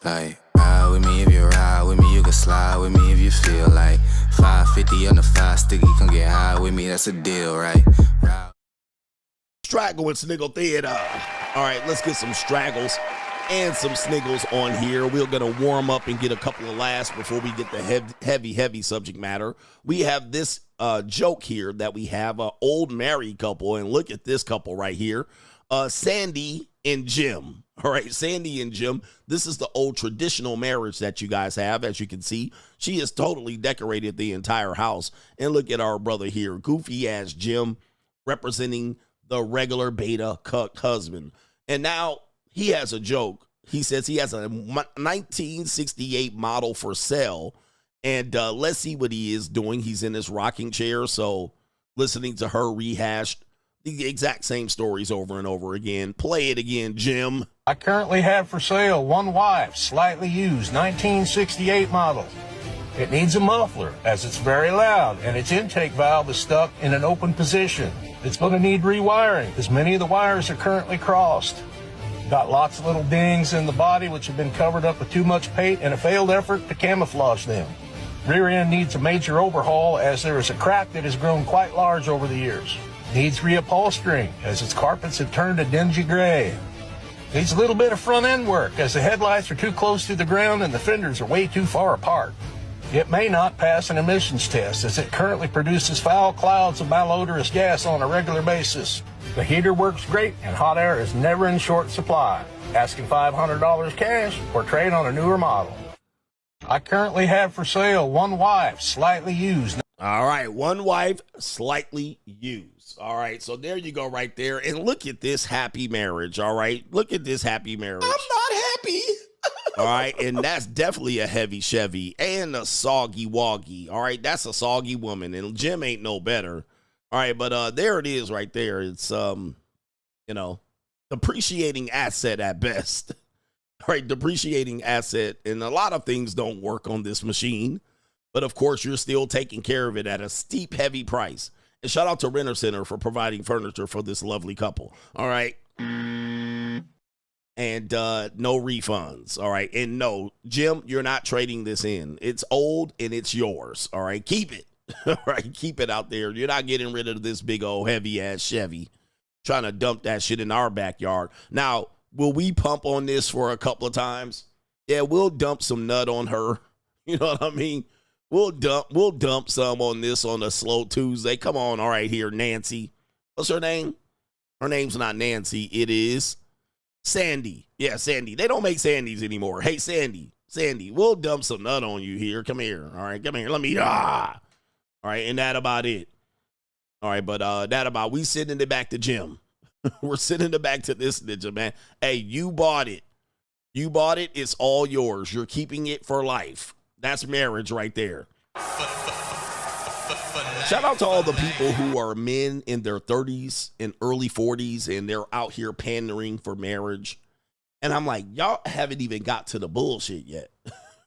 Like, ride with me if you ride with me, you can slide with me if you feel like 550 on the 5 sticky, come get high with me, that's a deal, right? Straggle and Sniggle Theater. All right, let's get some straggles and some sniggles on here. We're going to warm up and get a couple of laughs before we get the heavy subject matter. We have this joke here that we have an old married couple, and look at this couple right here, Sandy and Jim. All right, Sandy and Jim. This is the old traditional marriage that you guys have. As you can see, she has totally decorated the entire house. And look at our brother here, goofy ass Jim, representing the regular beta cuck husband. And now he has a joke. He says he has a 1968 model for sale. And let's see what he is doing. He's in his rocking chair. So listening to her rehash the exact same stories over and over again. Play it again, Jim. I currently have for sale one wife, slightly used, 1968 model. It needs a muffler as it's very loud and its intake valve is stuck in an open position. It's going to need rewiring as many of the wires are currently crossed. Got lots of little dings in the body which have been covered up with too much paint and a failed effort to camouflage them. Rear end needs a major overhaul as there is a crack that has grown quite large over the years. Needs reupholstering as its carpets have turned a dingy gray. Needs a little bit of front end work as the headlights are too close to the ground and the fenders are way too far apart. It may not pass an emissions test as it currently produces foul clouds of malodorous gas on a regular basis. The heater works great and hot air is never in short supply. Asking $500 cash or trade on a newer model. I currently have for sale one wife, slightly used. All right, one wife, slightly used. All right, so there you go right there. And look at this happy marriage, all right? Look at this happy marriage. I'm not happy. All right, and that's definitely a heavy Chevy and a soggy woggy. All right, that's a soggy woman, and Jim ain't no better. All right, but there it is right there. It's, depreciating asset at best. All right, depreciating asset, and a lot of things don't work on this machine. But, of course, you're still taking care of it at a steep, heavy price. And shout out to Renter Center for providing furniture for this lovely couple. All right. And no refunds. All right. And no, Jim, you're not trading this in. It's old and it's yours. All right. Keep it. All right. Keep it out there. You're not getting rid of this big old heavy ass Chevy. Trying to dump that shit in our backyard. Now, will we pump on this for a couple of times? Yeah, we'll dump some nut on her. You know what I mean? We'll dump some on this on a slow Tuesday. Come on, all right here, Nancy. What's her name? Her name's not Nancy. It is Sandy. Yeah, Sandy. They don't make Sandys anymore. Hey, Sandy, we'll dump some nut on you here. Come here. All right, come here. Let me, All right, and that about it. All right, but we sending it back to Jim. We're sending it back to this ninja, man. Hey, you bought it. You bought it. It's all yours. You're keeping it for life. That's marriage right there. Shout out to all the people who are men in their 30s and early 40s, and they're out here pandering for marriage. And I'm like, y'all haven't even got to the bullshit yet.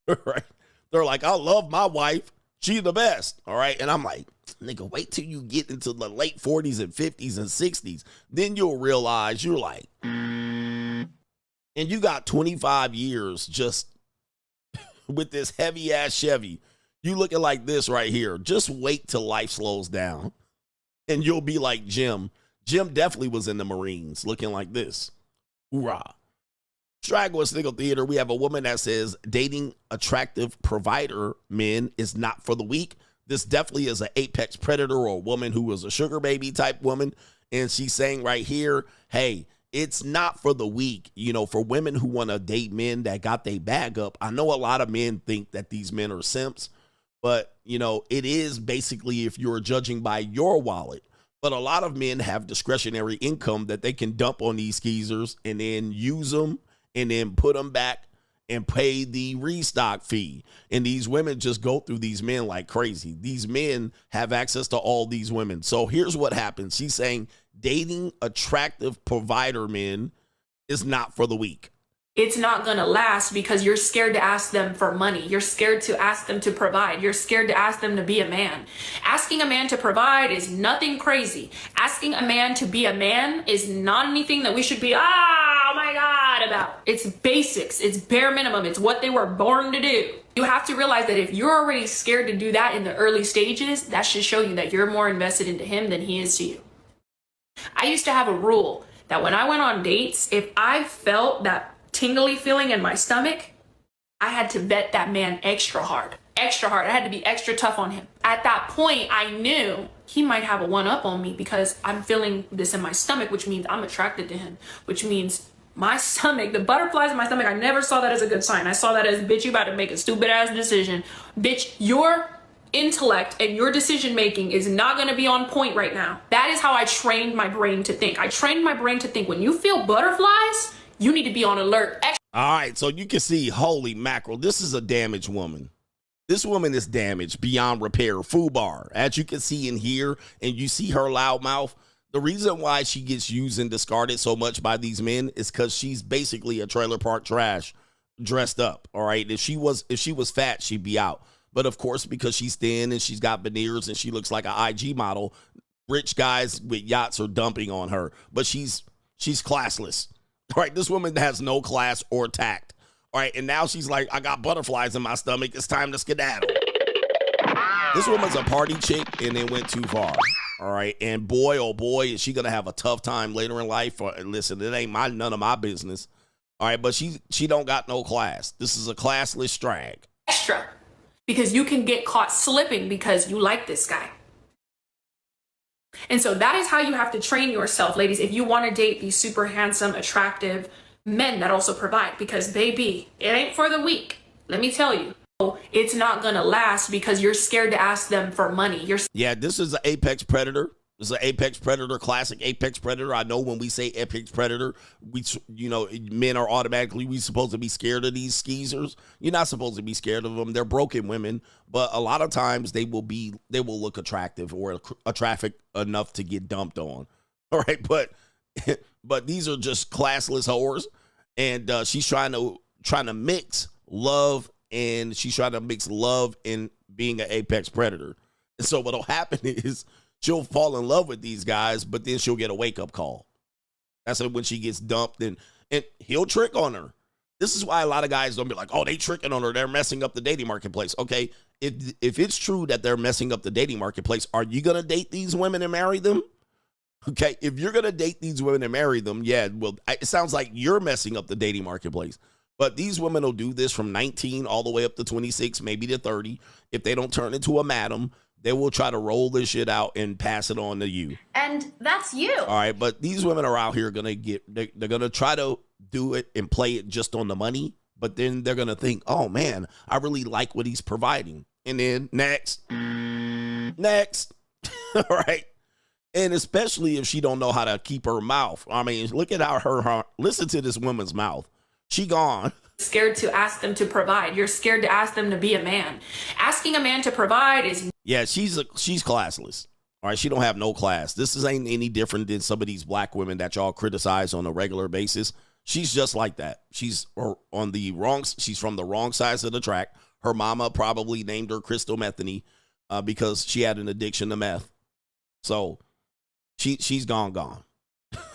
Right? They're like, I love my wife. She's the best. All right. And I'm like, nigga, wait till you get into the late 40s and 50s and 60s. Then you'll realize you're like, and you got 25 years just with this heavy ass Chevy. You looking like this right here. Just wait till life slows down and you'll be like Jim. Jim definitely was in the Marines looking like this. Hoorah. Straggle and Sniggle Theater. We have a woman that says dating attractive provider men is not for the weak. This definitely is an apex predator or a woman who is a sugar baby type woman. And she's saying right here, hey, it's not for the weak, for women who want to date men that got their bag up. I know a lot of men think that these men are simps, but, it is basically if you're judging by your wallet. But a lot of men have discretionary income that they can dump on these skeezers and then use them and then put them back and pay the restock fee. And these women just go through these men like crazy. These men have access to all these women. So here's what happens. She's saying dating attractive provider men is not for the weak. It's not going to last because you're scared to ask them for money. You're scared to ask them to provide. You're scared to ask them to be a man. Asking a man to provide is nothing crazy. Asking a man to be a man is not anything that we should be, oh my God, about. It's basics. It's bare minimum. It's what they were born to do. You have to realize that if you're already scared to do that in the early stages, that should show you that you're more invested into him than he is to you. I used to have a rule that when I went on dates, if I felt that tingly feeling in my stomach, I had to vet that man extra hard. Extra hard. I had to be extra tough on him. At that point, I knew he might have a one-up on me because I'm feeling this in my stomach, which means I'm attracted to him, which means my stomach, the butterflies in my stomach, I never saw that as a good sign. I saw that as, bitch, you about to make a stupid ass decision. Bitch, your intellect and your decision making is not going to be on point right now. That is how I trained my brain to think. I trained my brain to think when you feel butterflies, you need to be on alert. All right, so you can see, holy mackerel, this is a damaged woman. This woman is damaged beyond repair. FUBAR, as you can see in here, and you see her loud mouth. The reason why she gets used and discarded so much by these men is because she's basically a trailer park trash dressed up. All right, if she was fat, she'd be out. But of course, because she's thin and she's got veneers and she looks like an IG model, rich guys with yachts are dumping on her. But she's classless. All right, this woman has no class or tact. All right, and now she's like, I got butterflies in my stomach. It's time to skedaddle. This woman's a party chick, and it went too far. All right, and boy, oh boy, is she going to have a tough time later in life. Listen, it ain't none of my business. All right, but she don't got no class. This is a classless drag. Extra. Because you can get caught slipping because you like this guy. And so that is how you have to train yourself, ladies, if you want to date these super handsome, attractive men that also provide. Because baby, it ain't for the weak. Let me tell you. It's not gonna last because you're scared to ask them for money. Yeah, this is an apex predator. This is an apex predator, classic apex predator. I know when we say apex predator, men are we supposed to be scared of these skeezers. You're not supposed to be scared of them. They're broken women, but a lot of times they will look attractive or attractive enough to get dumped on. All right, but these are just classless whores, and she's trying to mix love. And she's trying to mix love and being an apex predator. And so what'll happen is she'll fall in love with these guys, but then she'll get a wake-up call. That's when she gets dumped, and he'll trick on her. This is why a lot of guys don't be like, oh, they tricking on her. They're messing up the dating marketplace. Okay, if it's true that they're messing up the dating marketplace, are you going to date these women and marry them? Okay, if you're going to date these women and marry them, yeah, well, it sounds like you're messing up the dating marketplace. But these women will do this from 19 all the way up to 26, maybe to 30. If they don't turn into a madam, they will try to roll this shit out and pass it on to you. And that's you. All right, but these women are out here they're going to try to do it and play it just on the money. But then they're going to think, oh, man, I really like what he's providing. And then next. All right. And especially if she don't know how to keep her mouth. I mean, look at how listen to this woman's mouth. She gone. Scared to ask them to provide. You're scared to ask them to be a man. Asking a man to provide is... Yeah, she's classless. All right, she don't have no class. This ain't any different than some of these black women that y'all criticize on a regular basis. She's just like that. She's from the wrong sides of the track. Her mama probably named her Crystal Methany because she had an addiction to meth. So she's gone.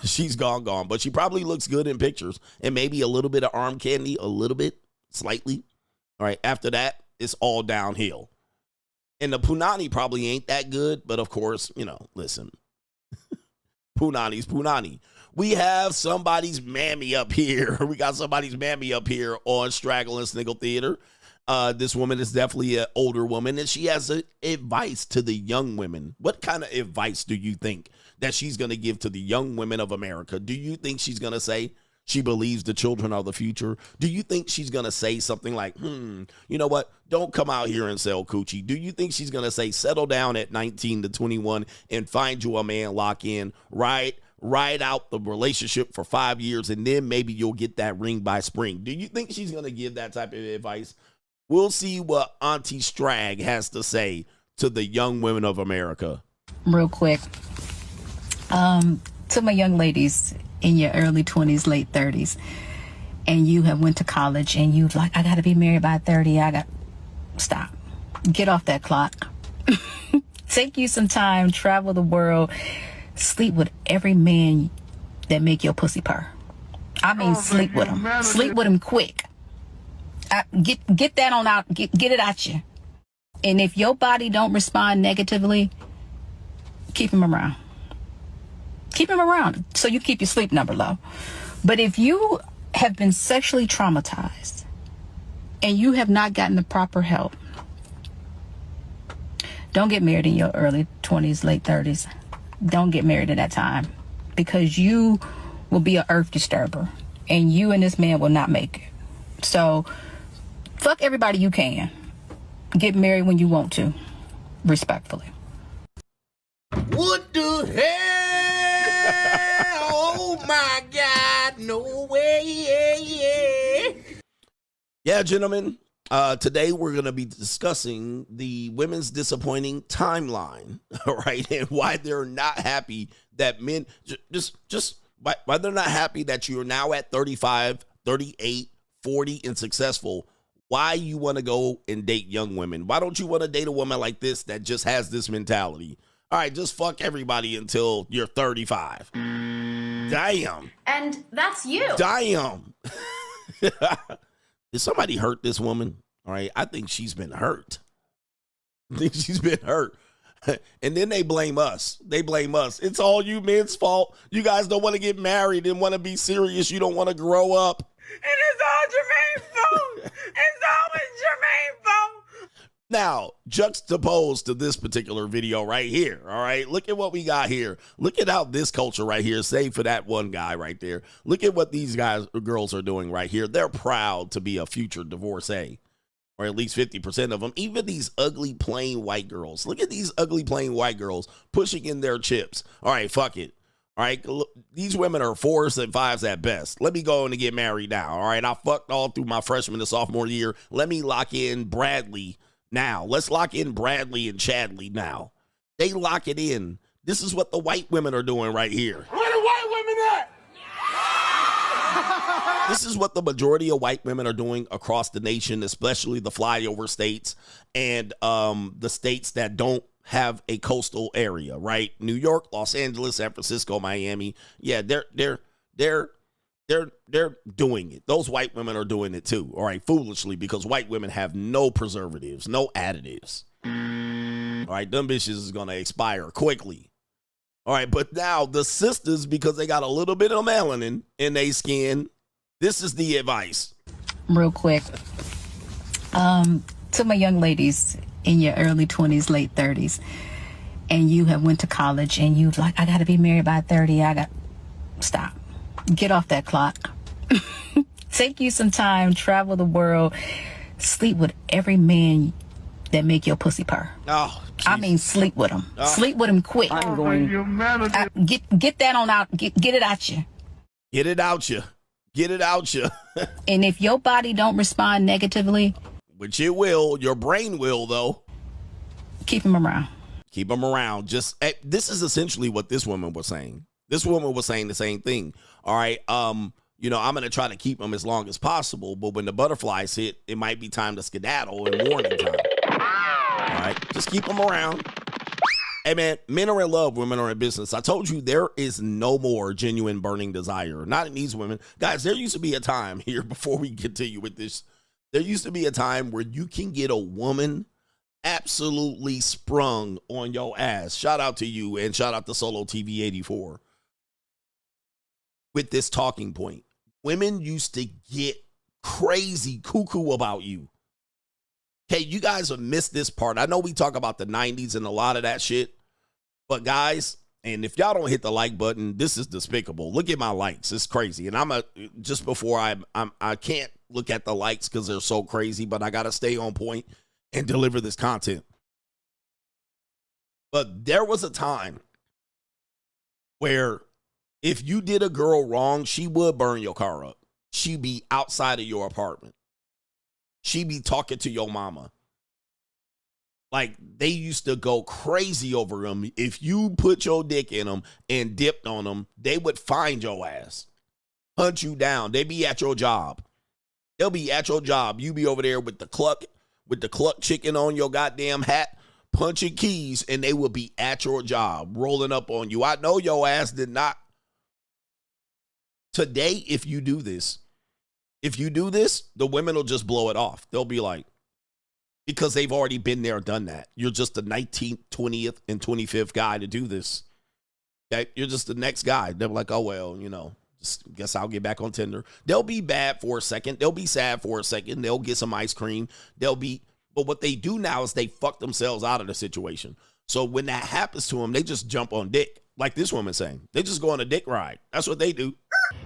She's gone, but she probably looks good in pictures and maybe a little bit of arm candy, slightly. All right, after that, it's all downhill. And the punani probably ain't that good, but of course, listen, punani's punani. We have somebody's mammy up here. We got somebody's mammy up here on Straggle and Sniggle Theater. This woman is definitely an older woman, and she has advice to the young women. What kind of advice do you think that she's going to give to the young women of America? Do you think she's going to say she believes the children are the future? Do you think she's going to say something like, you know what? Don't come out here and sell coochie. Do you think she's going to say, settle down at 19 to 21 and find you a man, lock in, ride out the relationship for 5 years, and then maybe you'll get that ring by spring? Do you think she's going to give that type of advice? We'll see what Auntie Strag has to say to the young women of America. Real quick. To my young ladies in your early 20s, late 30s, and you have went to college and you like, I got to be married by 30. Stop. Get off that clock. Take you some time, travel the world, sleep with every man that make your pussy purr. I mean, sleep with them. Sleep with them quick. Get that on out. Get it out you. And if your body don't respond negatively, keep them around. Keep them around so you keep your sleep number low. But if you have been sexually traumatized and you have not gotten the proper help, don't get married in your early 20s, late 30s. Don't get married at that time, because you will be an earth disturber and you and this man will not make it. So fuck everybody you can. Get married when you want to, respectfully. What the hell? Oh my God, no way. Yeah, gentlemen, today we're going to be discussing the women's disappointing timeline, all right, and why they're not happy that men, why they're not happy that you're now at 35, 38, 40 and successful. Why you want to go and date young women? Why don't you want to date a woman like this that just has this mentality? All right, just fuck everybody until you're 35. Damn. And that's you. Damn. Did somebody hurt this woman? All right, I think she's been hurt. I think she's been hurt. And then they blame us. They blame us. It's all you men's fault. You guys don't want to get married and want to be serious. You don't want to grow up. And it's all Jermaine's fault. It's always Jermaine's fault. Now, juxtaposed to this particular video right here, all right, look at what we got here. Look at how this culture right here, save for that one guy right there. Look at what these girls are doing right here. They're proud to be a future divorcee, or at least 50% of them. Even these ugly, plain white girls. Look at these ugly, plain white girls pushing in their chips. All right, fuck it. All right, these women are 4s and 5s at best. Let me go and get married now. All right, I fucked all through my freshman and sophomore year. Let me lock in Bradley now. Let's lock in Bradley and Chadley now. They lock it in. This is what the white women are doing right here. Where the white women at? This is what the majority of white women are doing across the nation, especially the flyover states and the states that don't have a coastal area, right? New York, Los Angeles, San Francisco, Miami. Yeah, they're doing it. Those white women are doing it too. All right, foolishly, because white women have no preservatives, no additives. All right, them bitches is gonna expire quickly. All right, but now the sisters, because they got a little bit of melanin in their skin, this is the advice. Real quick, to my young ladies in your early 20s, late 30s, and you have went to college and you've like, I gotta be married by 30. Stop. Get off that clock. Take you some time, travel the world, sleep with every man that make your pussy purr. Oh, I mean, sleep with them. Sleep with them quick. I'm going. Get that on out. Get it out you. get it out you. Get it out you. And if your body don't respond negatively, which it will, your brain will, though. keep them around. Keep them around. This is essentially what this woman was saying. This woman was saying the same thing. All right. I'm going to try to keep them as long as possible. But when the butterflies hit, it might be time to skedaddle in morning time. All right. Just keep them around. Hey, man, men are in love, women are in business. I told you there is no more genuine burning desire. Not in these women. Guys, there used to be a time here, before we continue with this, there used to be a time where you can get a woman absolutely sprung on your ass. Shout out to you, and shout out to Solo TV 84 with this talking point. Women used to get crazy cuckoo about you. Okay, you guys have missed this part. I know we talk about the 90s and a lot of that shit, but guys, and if y'all don't hit the like button, this is despicable. Look at my likes. It's crazy. And I can't look at the likes because they're so crazy, but I got to stay on point and deliver this content. But there was a time where if you did a girl wrong, she would burn your car up. She'd be outside of your apartment. She'd be talking to your mama. Like, they used to go crazy over them. If you put your dick in them and dipped on them, they would find your ass, hunt you down. They'd be at your job. They'll be at your job. You be over there with the cluck chicken on your goddamn hat, punching keys, and they will be at your job, rolling up on you. I know your ass did not. Today, if you do this, the women will just blow it off. They'll be like, because they've already been there, done that. You're just the 19th, 20th, and 25th guy to do this. Okay? You're just the next guy. They're like, oh, well, you know, just guess I'll get back on Tinder. They'll be bad for a second. They'll be sad for a second. They'll get some ice cream. But what they do now is they fuck themselves out of the situation. So when that happens to them, they just jump on dick. Like this woman saying. They just go on a dick ride. That's what they do.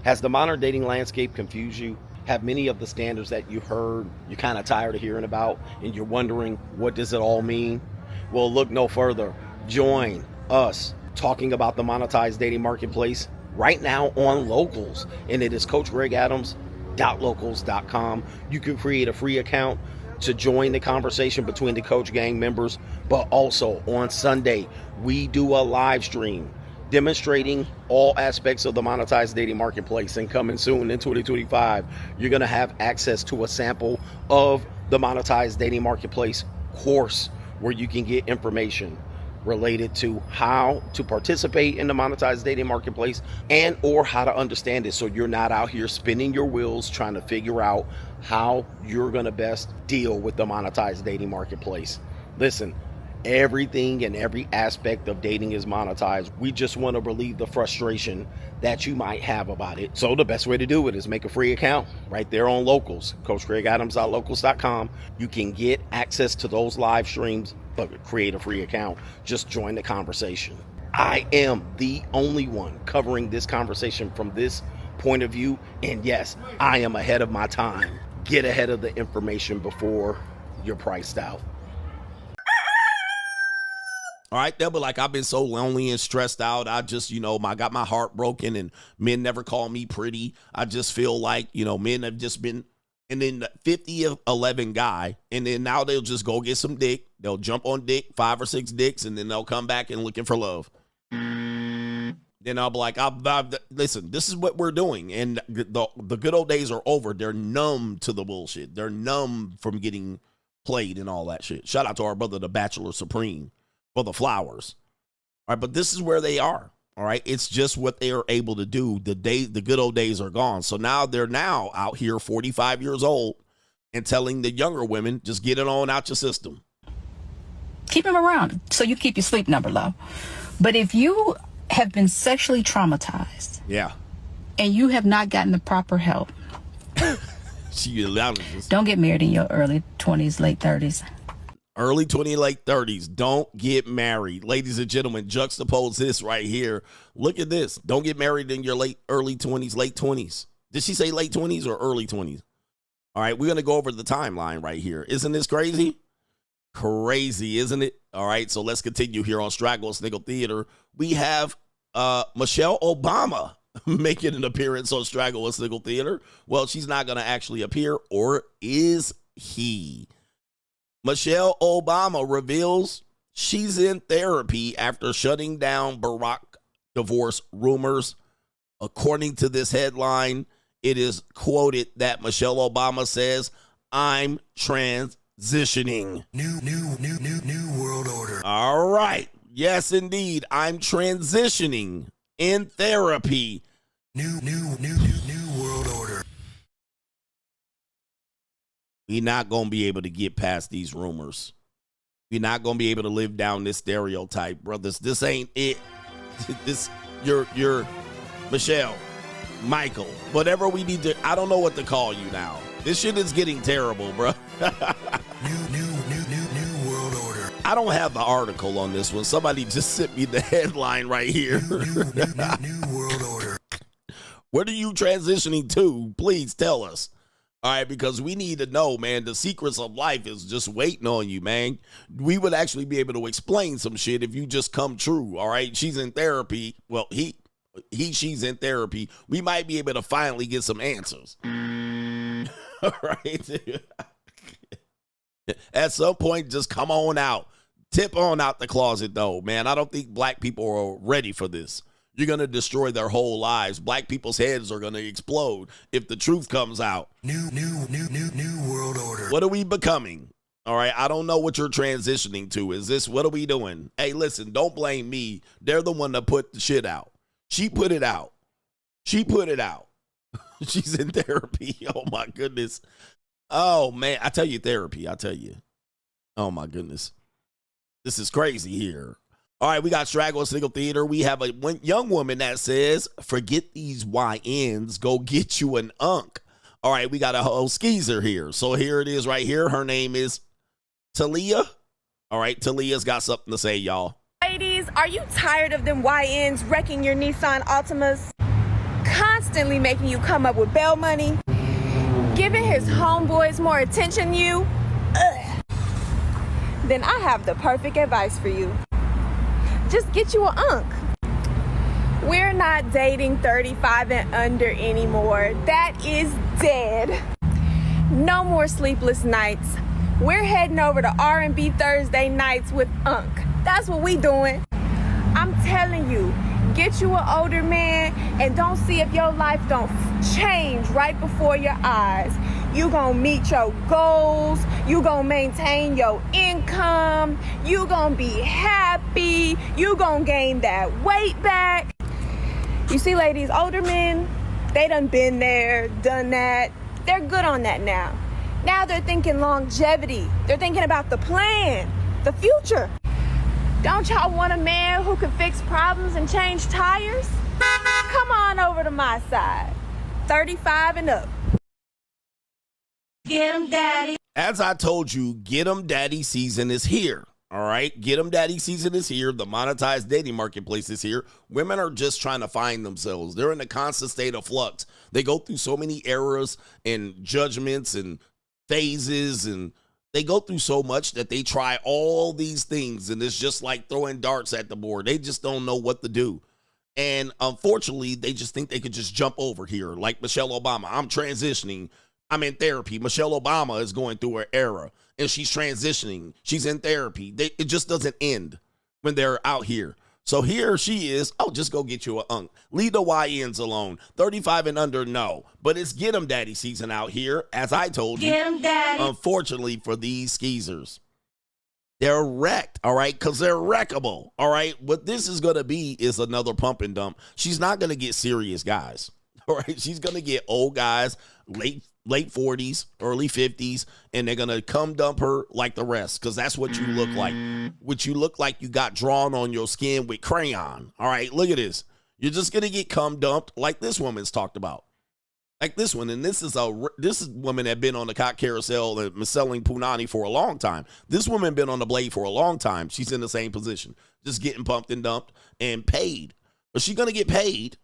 Has the modern dating landscape confused you? Have many of the standards that you heard you're kind of tired of hearing about, and you're wondering, what does it all mean? Well, look no further. Join us talking about the monetized dating marketplace right now on Locals, and it is CoachGregAdams.locals.com. You can create a free account to join the conversation between the Coach Gang members, but also on Sunday, we do a live stream demonstrating all aspects of the monetized dating marketplace. And coming soon in 2025, you're going to have access to a sample of the monetized dating marketplace course where you can get information related to how to participate in the monetized dating marketplace and or how to understand it, so you're not out here spinning your wheels trying to figure out how you're going to best deal with the monetized dating marketplace. Listen, everything and every aspect of dating is monetized. We just want to relieve the frustration that you might have about it. So the best way to do it is make a free account right there on Locals, CoachGregAdams.locals.com. You can get access to those live streams, but create a free account. Just join the conversation. I am the only one covering this conversation from this point of view. And yes, I am ahead of my time. Get ahead of the information before you're priced out. All right, they'll be like, I've been so lonely and stressed out. I just, I got my heart broken, and men never call me pretty. I just feel like, men have just been, and then the 50-11 guy, and then now they'll just go get some dick. They'll jump on dick, 5 or 6 dicks, and then they'll come back and looking for love. Then I'll be like, listen, this is what we're doing. And the good old days are over. They're numb to the bullshit. They're numb from getting played and all that shit. Shout out to our brother, the Bachelor Supreme, for the flowers. All right, but this is where they are. All right, it's just what they are able to do. The good old days are gone. So now they're out here 45 years old and telling the younger women, just get it on out your system. Keep him around so you keep your sleep number low. But if you have been sexually traumatized, yeah, and you have not gotten the proper help, don't get married in your early 20s, late 30s. Early 20s, late 30s. Don't get married. Ladies and gentlemen, juxtapose this right here. Look at this. Don't get married in your early 20s, late 20s. Did she say late 20s or early 20s? All right, we're going to go over the timeline right here. Isn't this crazy? Crazy, isn't it? All right, so let's continue here on Straggle Sniggle Theater. We have Michelle Obama making an appearance on Straggle Sniggle Theater. Well, she's not going to actually appear, or is he? Michelle Obama reveals she's in therapy after shutting down Barack divorce rumors. According to this headline, it is quoted that Michelle Obama says, "I'm transitioning." New world order. All right. Yes, indeed. I'm transitioning in therapy. New world order. We're not going to be able to get past these rumors. We're not going to be able to live down this stereotype, brothers. This ain't it. You're Michelle, Michael, whatever we need to, I don't know what to call you now. This shit is getting terrible, bro. New world order. I don't have the article on this one. Somebody just sent me the headline right here. New world order. What are you transitioning to? Please tell us. All right, because we need to know, man. The secrets of life is just waiting on you, man. We would actually be able to explain some shit if you just come true, all right? She's in therapy. Well, she's in therapy. We might be able to finally get some answers. All right? At some point, just come on out. Tip on out the closet, though, man. I don't think black people are ready for this. You're going to destroy their whole lives. Black people's heads are going to explode if the truth comes out. New world order. What are we becoming? All right, I don't know what you're transitioning to. What are we doing? Hey, listen, don't blame me. They're the one that put the shit out. She put it out. She's in therapy. Oh my goodness. Oh man, I tell you, therapy. I tell you. Oh my goodness. This is crazy here. All right, we got Straggle Single Theater. We have a young woman that says, forget these YNs, go get you an unk. All right, we got a whole skeezer here. So here it is right here. Her name is Talia. All right, Talia's got something to say, y'all. Ladies, are you tired of them YNs wrecking your Nissan Altimas? Constantly making you come up with bail money? Giving his homeboys more attention than you? Ugh. Then I have the perfect advice for you. Just get you an unk. We're not dating 35 and under anymore. That is dead. No more sleepless nights. We're heading over to R&B Thursday nights with unk. That's what we doing. I'm telling you, get you an older man and don't see if your life don't change right before your eyes. You gonna meet your goals. You gonna maintain your income. You gonna be happy. You gonna gain that weight back. You see, ladies, older men, they done been there, done that. They're good on that now. Now they're thinking longevity. They're thinking about the plan, the future. Don't y'all want a man who can fix problems and change tires? Come on over to my side. 35 and up. Get him, daddy. As I told you, Get 'em Daddy season is here. All right, Get 'em Daddy season is here. The monetized dating marketplace is here. Women are just trying to find themselves. They're in a constant state of flux. They go through so many eras and judgments and phases, and they go through so much that they try all these things, and it's just like throwing darts at the board. They just don't know what to do. And unfortunately, they just think they could just jump over here. Like Michelle Obama. I'm transitioning. I'm in therapy. Michelle Obama is going through her era, and she's transitioning. She's in therapy. It just doesn't end when they're out here. So here she is. Oh, just go get you a unk. Leave the YNs alone. 35 and under, no. But it's Get 'em Daddy season out here, as I told you. Get him, daddy. Unfortunately for these skeezers, they're wrecked, all right, because they're wreckable, all right? What this is going to be is another pump and dump. She's not going to get serious guys, all right? She's going to get old guys, late 40s, early 50s, and they're going to come dump her like the rest, because that's what you look like. What you look like you got drawn on your skin with crayon, all right? Look at this. You're just going to get come dumped like this woman's talked about. Like this one, and this is a woman that been on the cock carousel and selling punani for a long time. This woman been on the blade for a long time. She's in the same position, just getting pumped and dumped and paid. But she's going to get paid.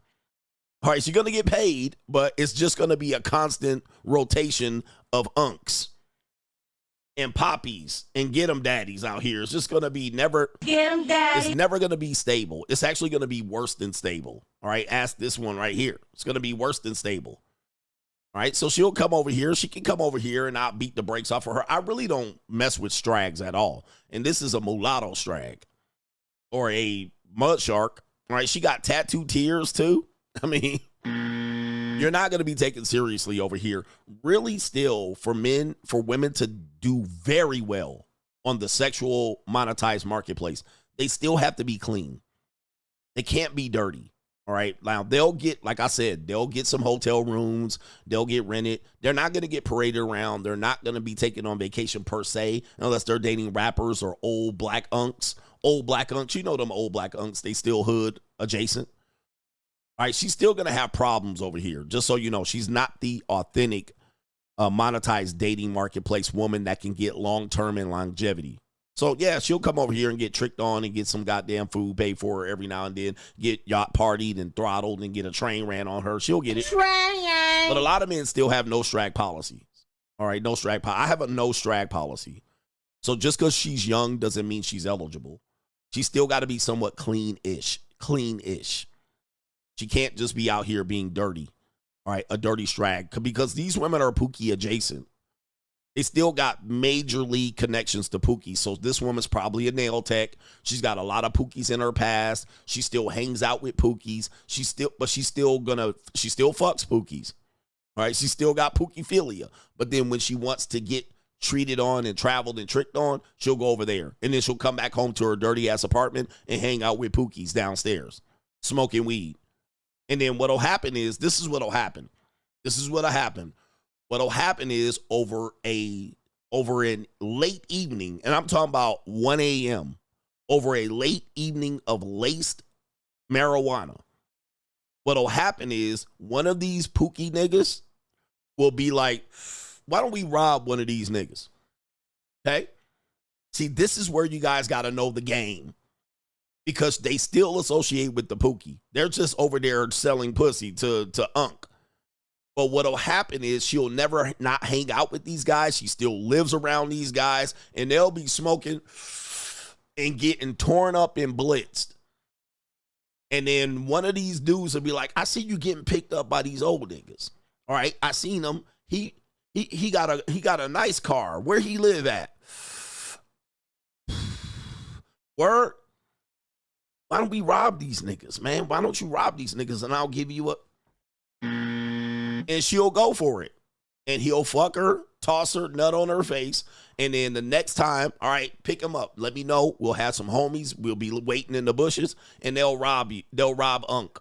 All right, she's going to get paid, but it's just going to be a constant rotation of unks and poppies and Get 'em Daddies out here. It's just going to be never. Get him, daddy. It's never going to be stable. It's actually going to be worse than stable. All right, ask this one right here. It's going to be worse than stable. All right, so she'll come over here. She can come over here, and I'll beat the brakes off of her. I really don't mess with strags at all. And this is a mulatto strag or a mud shark. All right, she got tattoo tears too. I mean, you're not going to be taken seriously over here. Really, still, for women to do very well on the sexual monetized marketplace, they still have to be clean. They can't be dirty. All right. Now, they'll get, like I said, they'll get some hotel rooms. They'll get rented. They're not going to get paraded around. They're not going to be taken on vacation per se, unless they're dating rappers or old black unks. Old black unks. You know them old black unks. They still hood adjacent. All right. She's still going to have problems over here. Just so you know, she's not the authentic monetized dating marketplace woman that can get long-term and longevity. So, yeah, she'll come over here and get tricked on and get some goddamn food paid for her every now and then, get yacht partied and throttled and get a train ran on her. She'll get it. But a lot of men still have no strag policy. All right, no strag policy. I have a no strag policy. So just because she's young doesn't mean she's eligible. She's still got to be somewhat clean-ish. She can't just be out here being dirty. All right, a dirty strag. Because these women are Pookie adjacent. They still got major league connections to Pookie. So this woman's probably a nail tech. She's got a lot of Pookies in her past. She still hangs out with Pookies. She still fucks Pookies. All right. She still got Pookiephilia. But then when she wants to get treated on and traveled and tricked on, she'll go over there. And then she'll come back home to her dirty ass apartment and hang out with Pookies downstairs, smoking weed. And then what'll happen is, this is what'll happen. This is what'll happen. What'll happen is over in late evening, and I'm talking about 1 a.m., over a late evening of laced marijuana, what'll happen is one of these pookie niggas will be like, why don't we rob one of these niggas? Okay? See, this is where you guys got to know the game, because they still associate with the pookie. They're just over there selling pussy to Unc. But what'll happen is she'll never not hang out with these guys. She still lives around these guys, and they'll be smoking and getting torn up and blitzed. And then one of these dudes will be like, I see you getting picked up by these old niggas. All right, I seen him. He got a nice car. Where he live at? Word? Why don't we rob these niggas, man? Why don't you rob these niggas and I'll give you a... And she'll go for it. And he'll fuck her, toss her, nut on her face. And then the next time, all right, pick him up. Let me know. We'll have some homies. We'll be waiting in the bushes. And they'll rob you. They'll rob Unc.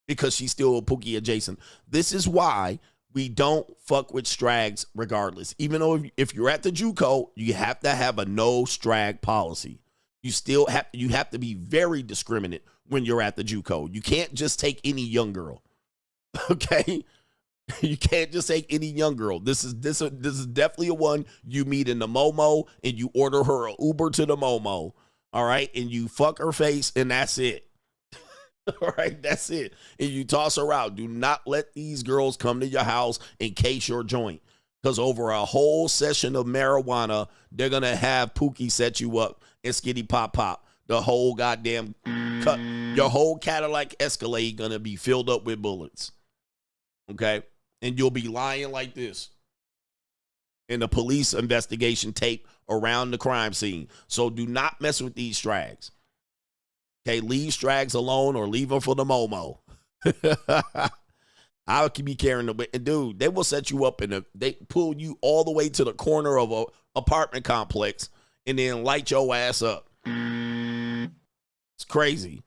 Because she's still Pookie adjacent. This is why we don't fuck with strags regardless. Even though if you're at the JUCO, you have to have a no strag policy. You have to be very discriminate when you're at the JUCO. You can't just take any young girl. Okay? You can't just take any young girl. This is definitely a one you meet in the Momo and you order her an Uber to the Momo. All right? And you fuck her face and that's it. All right, that's it. And you toss her out. Do not let these girls come to your house and case your joint. Because over a whole session of marijuana, they're going to have Pookie set you up and skitty pop pop. The whole goddamn cut. Your whole Cadillac Escalade going to be filled up with bullets. Okay? And you'll be lying like this. And the police investigation tape around the crime scene. So do not mess with these strags. Okay, leave strags alone or leave them for the Momo. I can be carrying the... And dude, they will set you up they pull you all the way to the corner of a apartment complex and then light your ass up. It's crazy.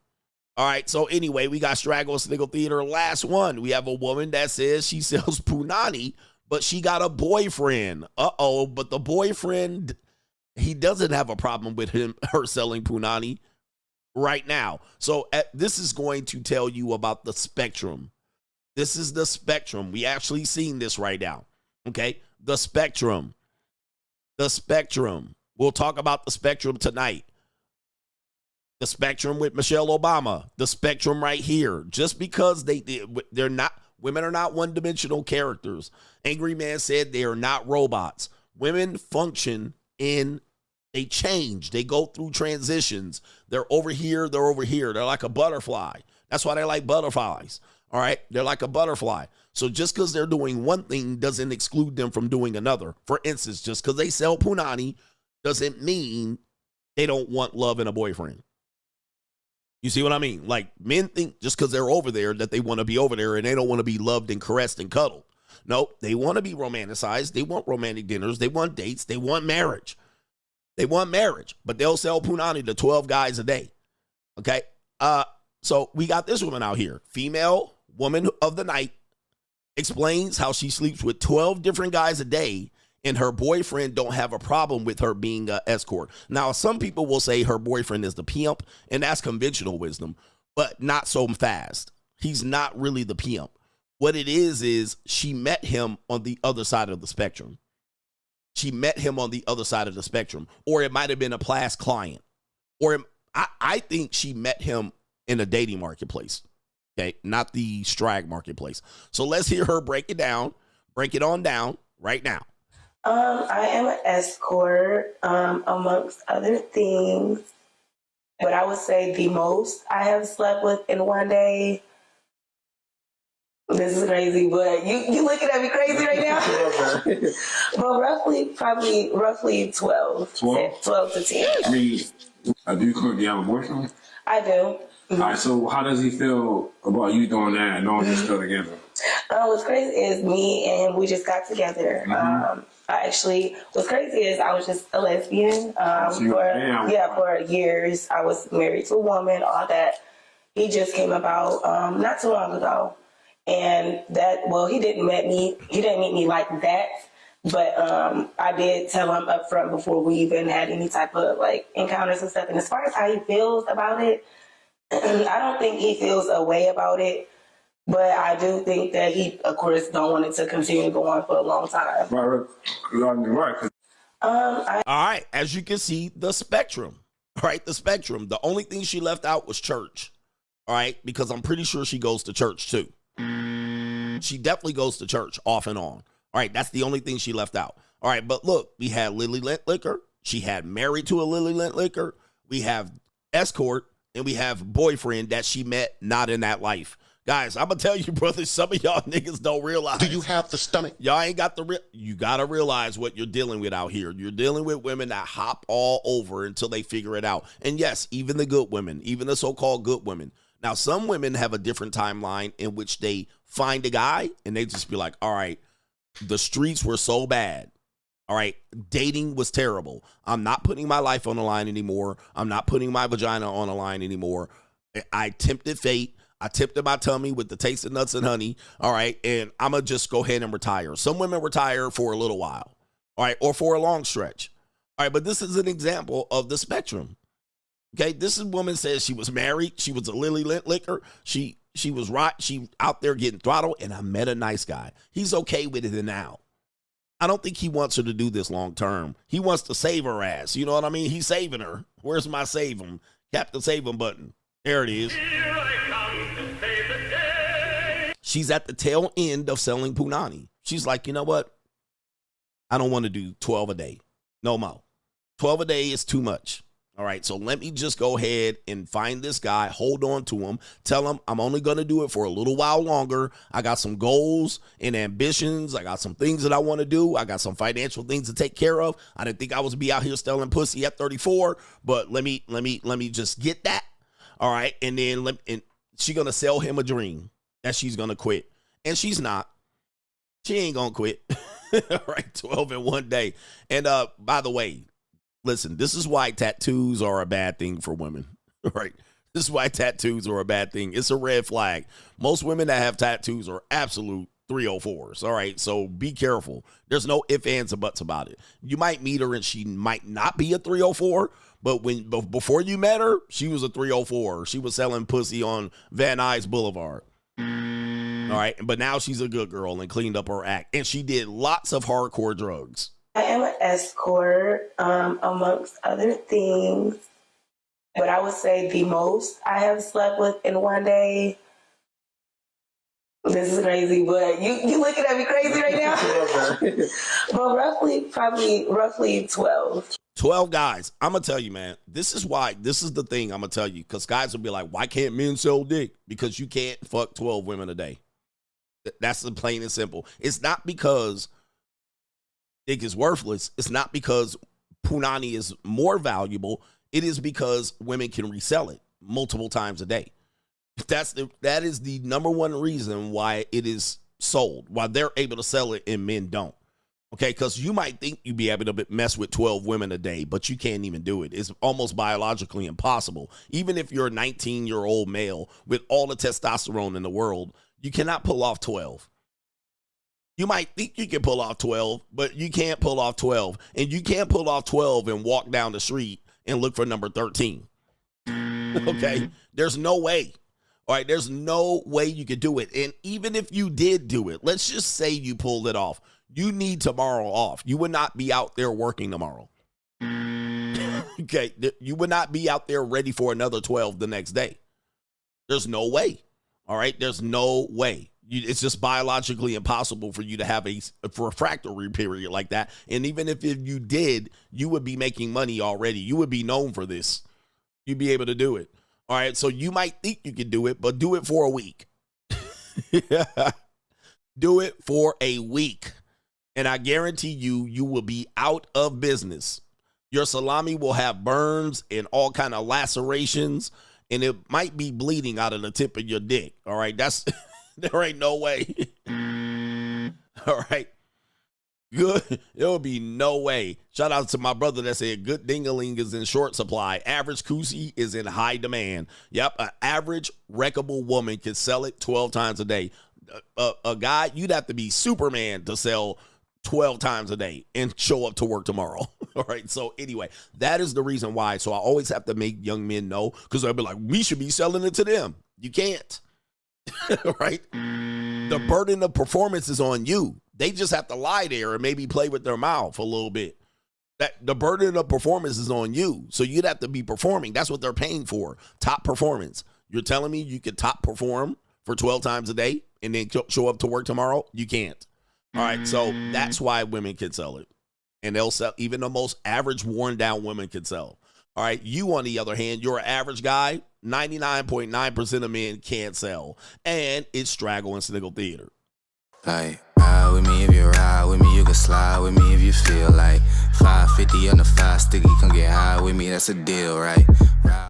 All right, so anyway, we got Straggle Sniggle Theater. Last one, we have a woman that says she sells punani, but she got a boyfriend. Uh-oh, but the boyfriend, he doesn't have a problem with her selling punani right now. So this is going to tell you about the spectrum. This is the spectrum. We actually seen this right now. Okay, the spectrum. The spectrum. We'll talk about the spectrum tonight. The spectrum with Michelle Obama. The spectrum right here. Just because they're not, women are not one-dimensional characters. Angry Man said they are not robots. Women function they change. They go through transitions. They're over here. They're over here. They're like a butterfly. That's why they like butterflies. All right. They're like a butterfly. So just because they're doing one thing doesn't exclude them from doing another. For instance, just because they sell punani doesn't mean they don't want love and a boyfriend. You see what I mean? Like, men think just because they're over there that they want to be over there and they don't want to be loved and caressed and cuddled. Nope. They want to be romanticized. They want romantic dinners. They want dates. They want marriage. They want marriage, but they'll sell punani to 12 guys a day. Okay? So we got this woman out here. Female woman of the night explains how she sleeps with 12 different guys a day and her boyfriend don't have a problem with her being an escort. Now, some people will say her boyfriend is the pimp, and that's conventional wisdom, but not so fast. He's not really the pimp. What it is she met him on the other side of the spectrum. She met him on the other side of the spectrum. Or it might have been a past client. Or I think she met him in a dating marketplace. Okay, not the strag marketplace. So let's hear her break it on down right now. I am an escort, amongst other things. But I would say the most I have slept with in one day. This is crazy, but you looking at me crazy right now? Well, roughly 12. 12 to 10. I mean, do you have a boyfriend? I do. Mm-hmm. All right, so how does he feel about you doing that and knowing you're still together? What's crazy is me and we just got together. Mm-hmm. What's crazy is I was just a lesbian. For years. I was married to a woman, all that. He just came about not too long ago. And that, well, he didn't meet me like that. But I did tell him up front before we even had any type of like encounters and stuff. And as far as how he feels about it, I don't think he feels a way about it. But I do think that he, of course, don't want it to continue going for a long time. Right. All right, as you can see, the spectrum. All right, the spectrum. The only thing she left out was church. All right, because I'm pretty sure she goes to church too. She definitely goes to church off and on. All right, that's the only thing she left out. All right, but look, we had Lily Lentlicker. She had married to a Lily Lentlicker. We have escort, and we have boyfriend that she met not in that life. Guys, I'm going to tell you, brothers, some of y'all niggas don't realize. Do you have the stomach? Y'all ain't got you got to realize what you're dealing with out here. You're dealing with women that hop all over until they figure it out. And yes, even the good women, even the so-called good women. Now, some women have a different timeline in which they find a guy and they just be like, all right, the streets were so bad. All right, dating was terrible. I'm not putting my life on the line anymore. I'm not putting my vagina on the line anymore. I tempted fate. I tipped in my tummy with the taste of nuts and honey. All right. And I'm going to just go ahead and retire. Some women retire for a little while. All right. Or for a long stretch. All right. But this is an example of the spectrum. Okay. This woman says she was married. She was a Lily Lentlicker. She was right. She out there getting throttled. And I met a nice guy. He's okay with it now. I don't think he wants her to do this long term. He wants to save her ass. You know what I mean? He's saving her. Where's my save him? Captain Save him button. There it is. She's at the tail end of selling punani. She's like, you know what? I don't want to do 12 a day. No more. 12 a day is too much. All right, so let me just go ahead and find this guy, hold on to him, tell him I'm only going to do it for a little while longer. I got some goals and ambitions. I got some things that I want to do. I got some financial things to take care of. I didn't think I was be out here selling pussy at 34, but let me just get that. All right, and then she's going to sell him a dream that she's going to quit. And she's not. She ain't going to quit. All right, 12 in one day. And by the way, listen, this is why tattoos are a bad thing for women. All right, this is why tattoos are a bad thing. It's a red flag. Most women that have tattoos are absolute 304s. All right, so be careful. There's no ifs, ands, or buts about it. You might meet her and she might not be a 304, but before you met her, she was a 304. She was selling pussy on Van Nuys Boulevard. All right, but now she's a good girl and cleaned up her act. And she did lots of hardcore drugs. I am an escort, amongst other things. But I would say the most I have slept with in one day. This is crazy, but you looking at me crazy right now? Well, roughly 12. 12 guys. I'm going to tell you, man, this is the thing I'm going to tell you, because guys will be like, why can't men sell dick? Because you can't fuck 12 women a day. That's the plain and simple. It's not because dick is worthless. It's not because punani is more valuable. It is because women can resell it multiple times a day. That is the number one reason why it is sold, why they're able to sell it and men don't. Okay, because you might think you'd be able to mess with 12 women a day, but you can't even do it. It's almost biologically impossible. Even if you're a 19-year-old male with all the testosterone in the world, you cannot pull off 12. You might think you can pull off 12, but you can't pull off 12. And you can't pull off 12 and walk down the street and look for number 13. Okay? There's no way. All right? There's no way you could do it. And even if you did do it, let's just say you pulled it off. You need tomorrow off. You would not be out there working tomorrow. Okay? You would not be out there ready for another 12 the next day. There's no way. All right? There's no way. It's just biologically impossible for you to have a refractory period like that. And even if you did, you would be making money already. You would be known for this. You'd be able to do it. All right. So you might think you can do it, but do it for a week. Do it for a week. And I guarantee you will be out of business. Your salami will have burns and all kind of lacerations, and it might be bleeding out of the tip of your dick. All right. There ain't no way. All right. Good. There will be no way. Shout out to my brother that said good ding-a-ling is in short supply. Average Kusi is in high demand. Yep. An average wreckable woman can sell it 12 times a day. a guy, you'd have to be Superman to sell 12 times a day and show up to work tomorrow. All right. So anyway, that is the reason why. So I always have to make young men know, because they'll be like, we should be selling it to them. You can't. Right? The burden of performance is on you. They just have to lie there and maybe play with their mouth a little bit. That the burden of performance is on you. So you'd have to be performing. That's what they're paying for. Top performance. You're telling me you could top perform for 12 times a day and then show up to work tomorrow? You can't. All right. So that's why women can sell it. And they'll sell, even the most average worn down women can sell. All right. You, on the other hand, you're an average guy. 99.9% of men can't sell. And it's straggle and sniggle theater. Like, ride with me if you ride with me, you can slide with me if you feel like 550 on the 5 sticky, come get high with me, that's a deal, right? Ride